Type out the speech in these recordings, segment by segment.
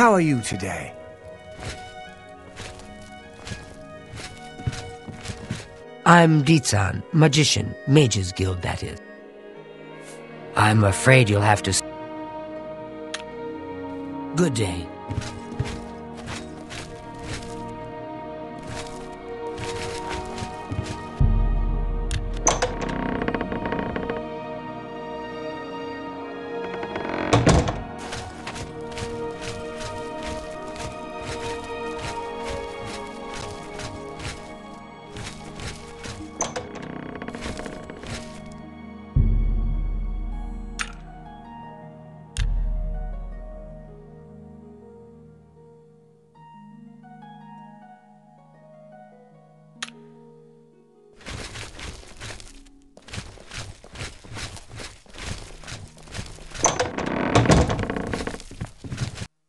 How are you today? I'm Pt2, magician, Mage's Guild, that is. I'm afraid you'll have to... Good day.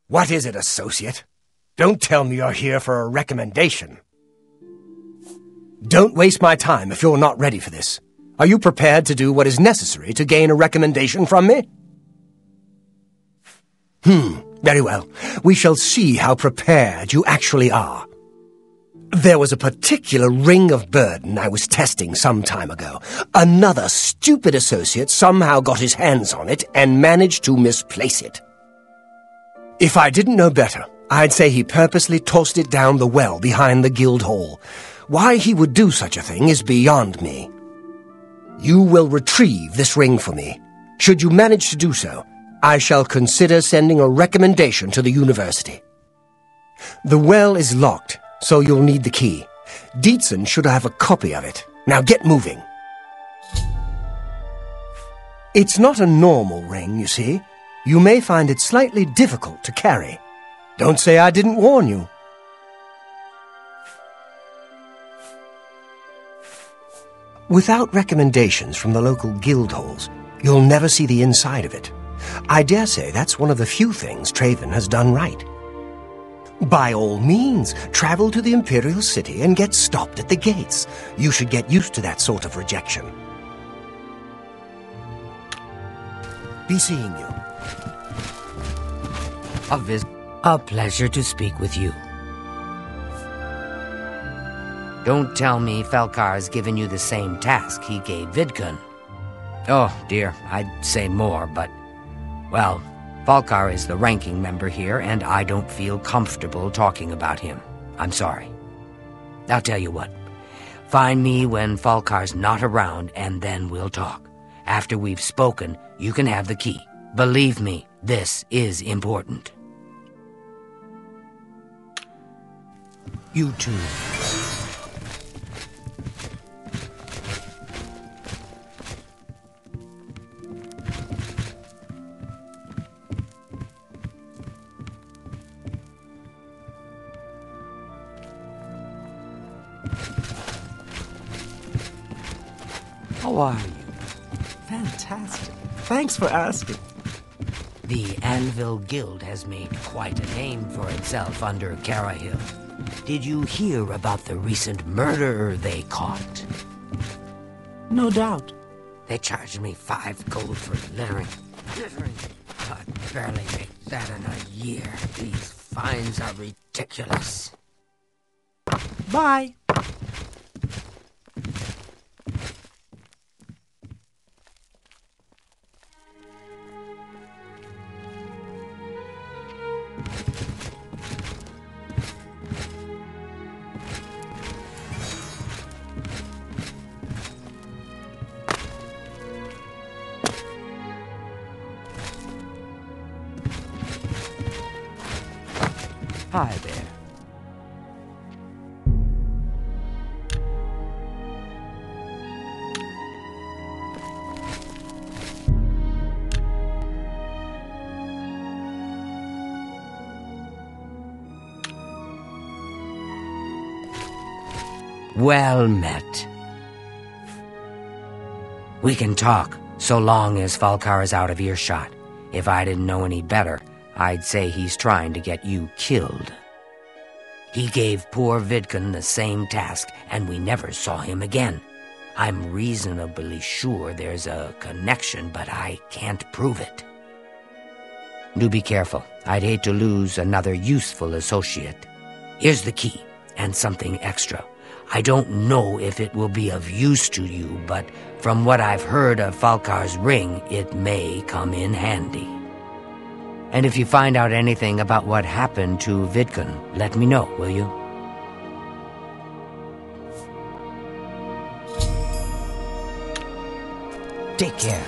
What is it, associate? Don't tell me you're here for a recommendation. Don't waste my time if you're not ready for this. Are you prepared to do what is necessary to gain a recommendation from me? Very well. We shall see how prepared you actually are. There was a particular ring of burden I was testing some time ago. Another stupid associate somehow got his hands on it and managed to misplace it. If I didn't know better, I'd say he purposely tossed it down the well behind the guild hall. Why he would do such a thing is beyond me. You will retrieve this ring for me. Should you manage to do so, I shall consider sending a recommendation to the university. The well is locked, so you'll need the key. Pt2 should have a copy of it. Now get moving. It's not a normal ring, you see. You may find it slightly difficult to carry. Don't say I didn't warn you. Without recommendations from the local guild halls, you'll never see the inside of it. I dare say that's one of the few things Traven has done right. By all means, travel to the Imperial City and get stopped at the gates. You should get used to that sort of rejection. Be seeing you. A pleasure to speak with you. Don't tell me Falcar's given you the same task he gave Vidkun. Oh, dear, I'd say more, but... Well, Falcar is the ranking member here, and I don't feel comfortable talking about him. I'm sorry. I'll tell you what. Find me when Falcar's not around, and then we'll talk. After we've spoken, you can have the key. Believe me, this is important. You too. How are you? Fantastic. Thanks for asking. The Anvil Guild has made quite a name for itself under Cheydinhal. Did you hear about the recent murderer they caught? No doubt. They charged me 5 gold for littering. I'd barely make that in a year. These fines are ridiculous. Bye. Hi there. Well met. We can talk, so long as Falcar is out of earshot. If I didn't know any better, I'd say he's trying to get you killed. He gave poor Vidkun the same task, and we never saw him again. I'm reasonably sure there's a connection, but I can't prove it. Do be careful. I'd hate to lose another useful associate. Here's the key, and something extra. I don't know if it will be of use to you, but from what I've heard of Falkar's ring, it may come in handy. And if you find out anything about what happened to Vidkun, let me know, will you? Take care.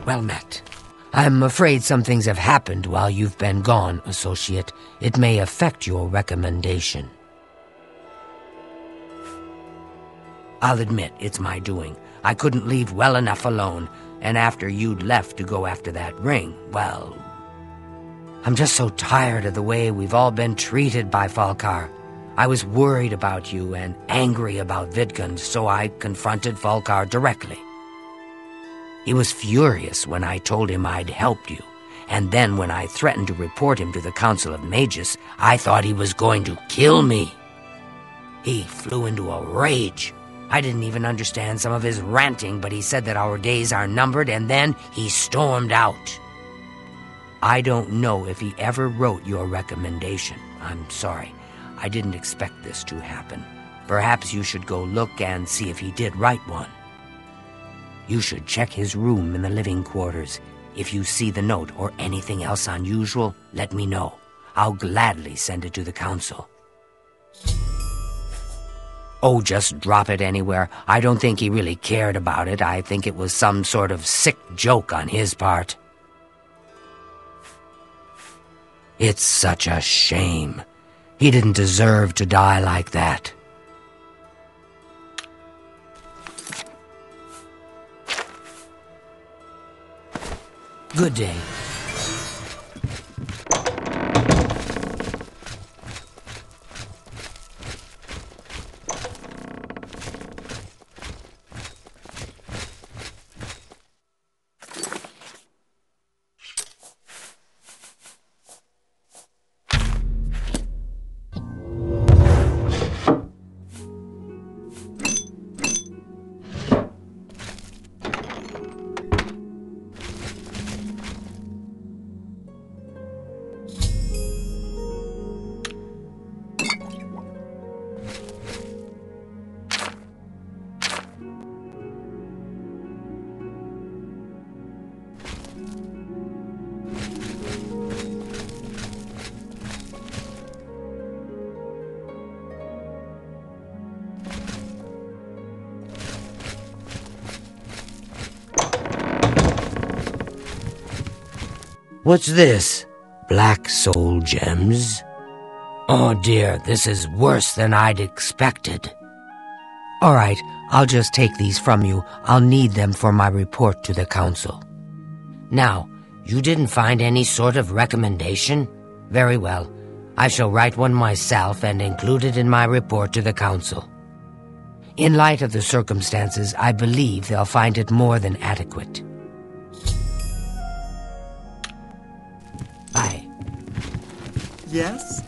Well met. I'm afraid some things have happened while you've been gone, Associate. It may affect your recommendation. I'll admit, it's my doing. I couldn't leave well enough alone, and after you'd left to go after that ring, well... I'm just so tired of the way we've all been treated by Falkar. I was worried about you and angry about Vidkun, so I confronted Falkar directly. He was furious when I told him I'd helped you, and then when I threatened to report him to the Council of Mages, I thought he was going to kill me. He flew into a rage. I didn't even understand some of his ranting, but he said that our days are numbered, and then he stormed out. I don't know if he ever wrote your recommendation. I'm sorry. I didn't expect this to happen. Perhaps you should go look and see if he did write one. You should check his room in the living quarters. If you see the note or anything else unusual, let me know. I'll gladly send it to the council. Oh, just drop it anywhere. I don't think he really cared about it. I think it was some sort of sick joke on his part. It's such a shame. He didn't deserve to die like that. Good day. What's this? Black soul gems? Oh dear, this is worse than I'd expected. All right, I'll just take these from you. I'll need them for my report to the council. Now, you didn't find any sort of recommendation? Very well. I shall write one myself and include it in my report to the council. In light of the circumstances, I believe they'll find it more than adequate. Bye. Yes?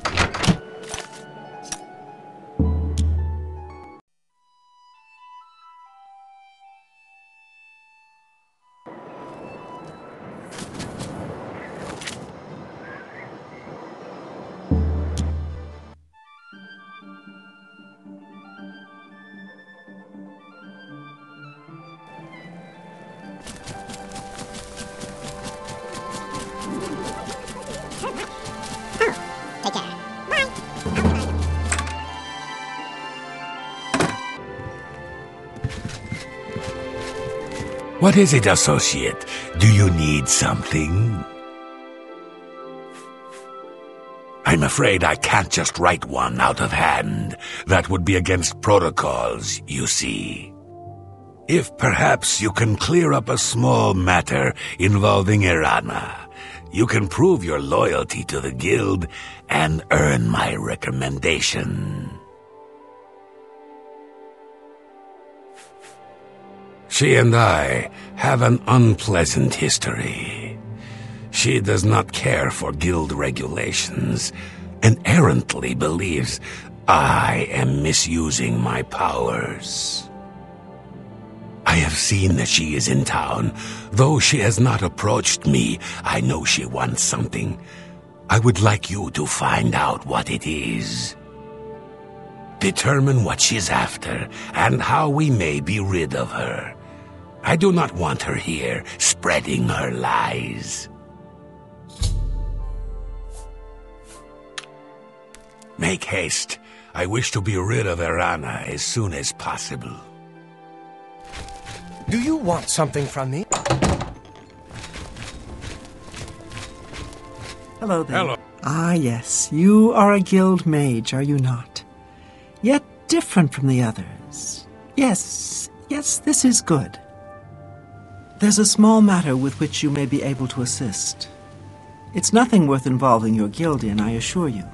What is it, associate? Do you need something? I'm afraid I can't just write one out of hand. That would be against protocols, you see. If perhaps you can clear up a small matter involving Erana, you can prove your loyalty to the guild and earn my recommendation. She and I have an unpleasant history. She does not care for guild regulations and errantly believes I am misusing my powers. I have seen that she is in town. Though she has not approached me, I know she wants something. I would like you to find out what it is. Determine what she's after and how we may be rid of her. I do not want her here, spreading her lies. Make haste. I wish to be rid of Erana as soon as possible. Do you want something from me? Hello there. Hello. Ah, yes. You are a guild mage, are you not? Yet different from the others. Yes, this is good. There's a small matter with which you may be able to assist. It's nothing worth involving your guild in, I assure you.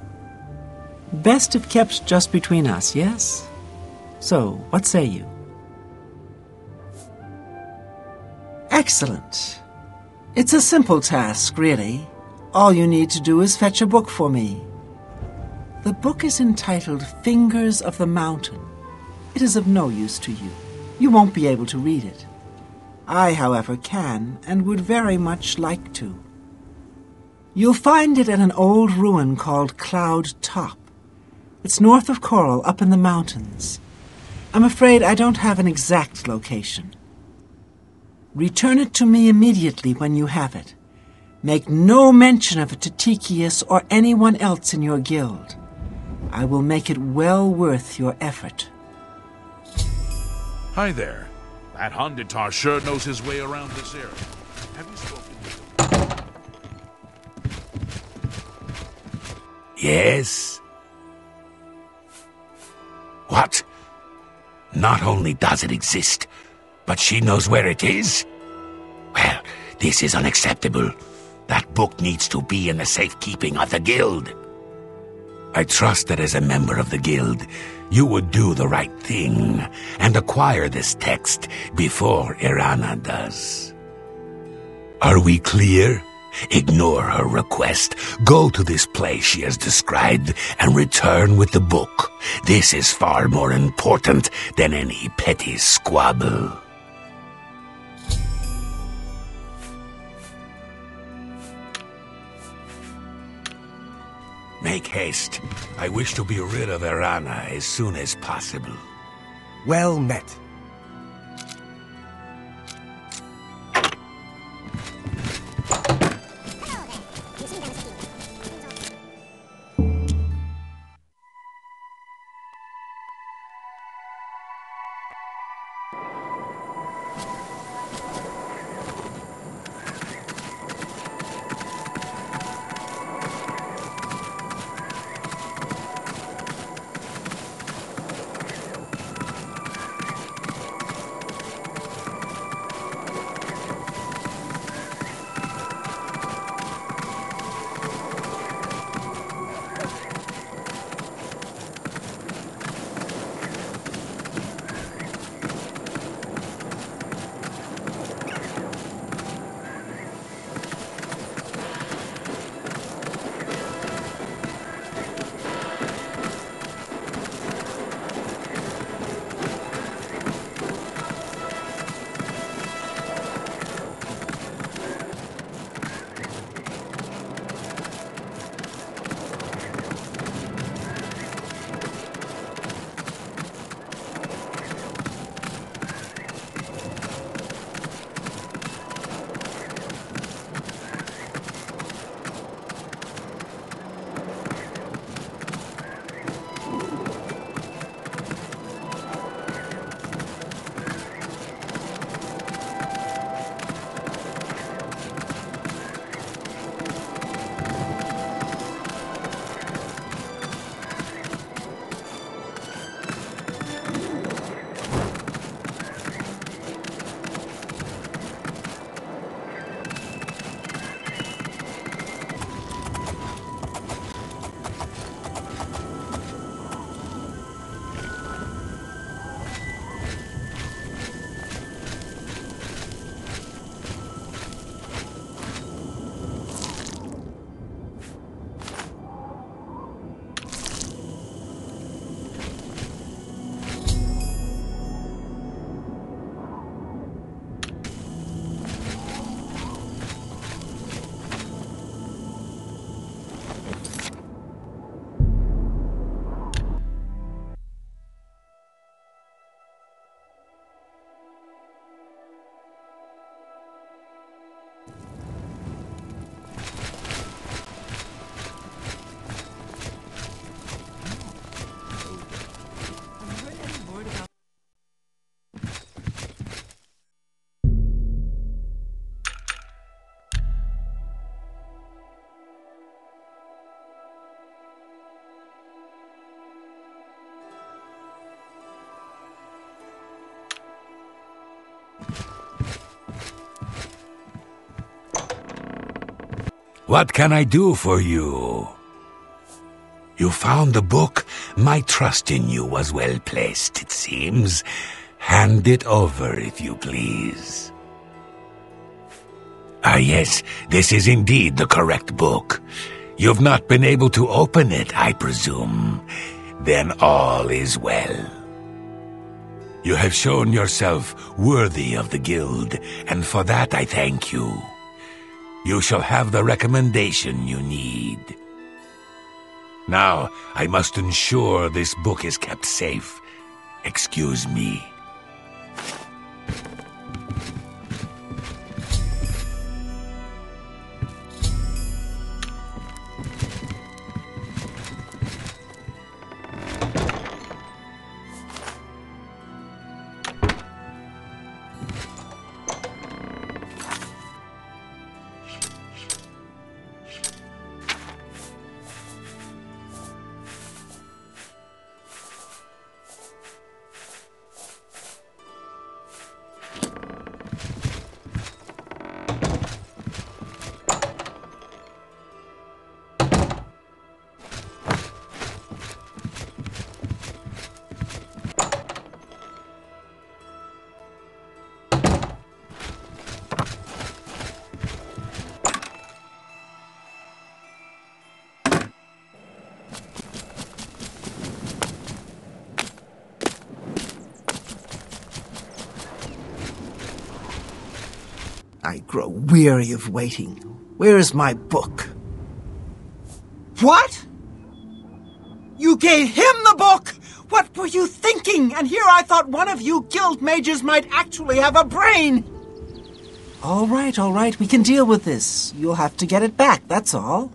Best if kept just between us, yes? So, what say you? Excellent. It's a simple task, really. All you need to do is fetch a book for me. The book is entitled Fingers of the Mountain. It is of no use to you. You won't be able to read it. I, however, can, and would very much like to. You'll find it at an old ruin called Cloud Top. It's north of Chorrol, up in the mountains. I'm afraid I don't have an exact location. Return it to me immediately when you have it. Make no mention of it to Tikius or anyone else in your guild. I will make it well worth your effort. Hi there. That Hunditar sure knows his way around this area. Have you spoken with him? Yes? What? Not only does it exist, but she knows where it is? Well, this is unacceptable. That book needs to be in the safekeeping of the guild. I trust that as a member of the guild, you would do the right thing and acquire this text before Erana does. Are we clear? Ignore her request. Go to this place she has described and return with the book. This is far more important than any petty squabble. Make haste. I wish to be rid of Erana as soon as possible. Well met. What can I do for you? You found the book? My trust in you was well placed, it seems. Hand it over, if you please. Ah, yes, this is indeed the correct book. You've not been able to open it, I presume. Then all is well. You have shown yourself worthy of the guild, and for that I thank you. You shall have the recommendation you need. Now, I must ensure this book is kept safe. Excuse me. I grow weary of waiting. Where is my book? What? You gave him the book? What were you thinking? And here I thought one of you guild mages might actually have a brain. All right, we can deal with this. You'll have to get it back, that's all.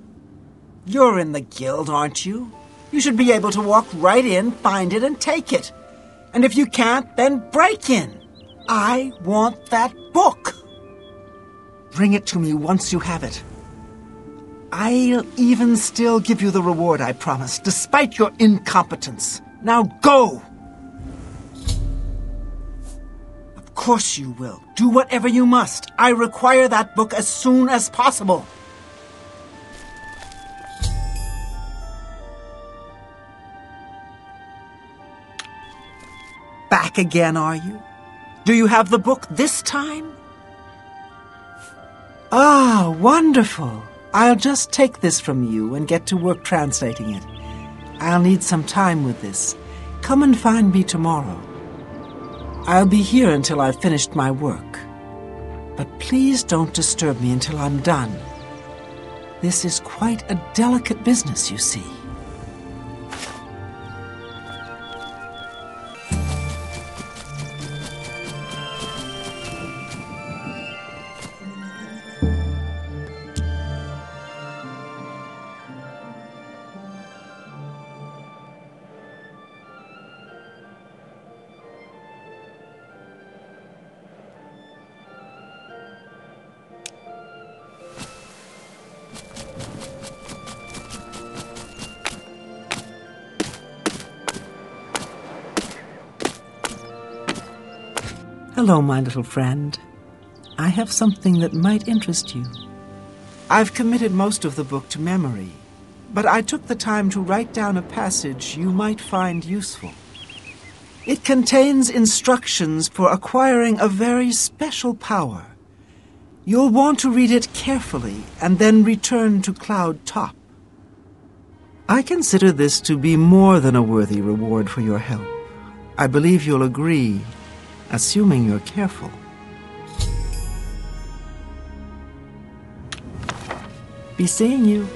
You're in the guild, aren't you? You should be able to walk right in, find it, and take it. And if you can't, then break in. I want that book. Bring it to me once you have it. I'll even still give you the reward I promised, despite your incompetence. Now go! Of course you will. Do whatever you must. I require that book as soon as possible. Back again, are you? Do you have the book this time? Ah, wonderful. I'll just take this from you and get to work translating it. I'll need some time with this. Come and find me tomorrow. I'll be here until I've finished my work. But please don't disturb me until I'm done. This is quite a delicate business, you see. Hello, my little friend. I have something that might interest you. I've committed most of the book to memory, but I took the time to write down a passage you might find useful. It contains instructions for acquiring a very special power. You'll want to read it carefully and then return to Cloud Top. I consider this to be more than a worthy reward for your help. I believe you'll agree, assuming you're careful. Be seeing you.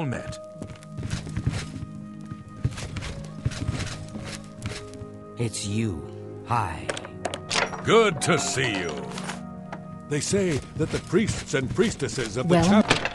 Met. It's you. Hi. Good to see you. They say that the priests and priestesses of the chapel...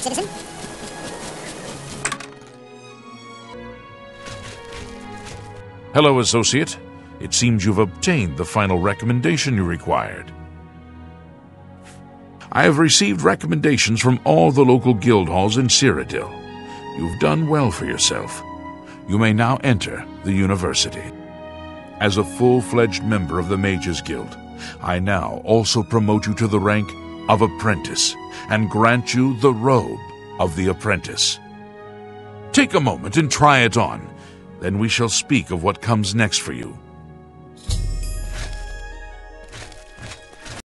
Citizen. Hello, Associate. It seems you've obtained the final recommendation you required. I have received recommendations from all the local guild halls in Cyrodiil. You've done well for yourself. You may now enter the university. As a full-fledged member of the Mages Guild, I now also promote you to the rank of apprentice and grant you the robe of the apprentice. Take a moment and try it on. Then we shall speak of what comes next for you.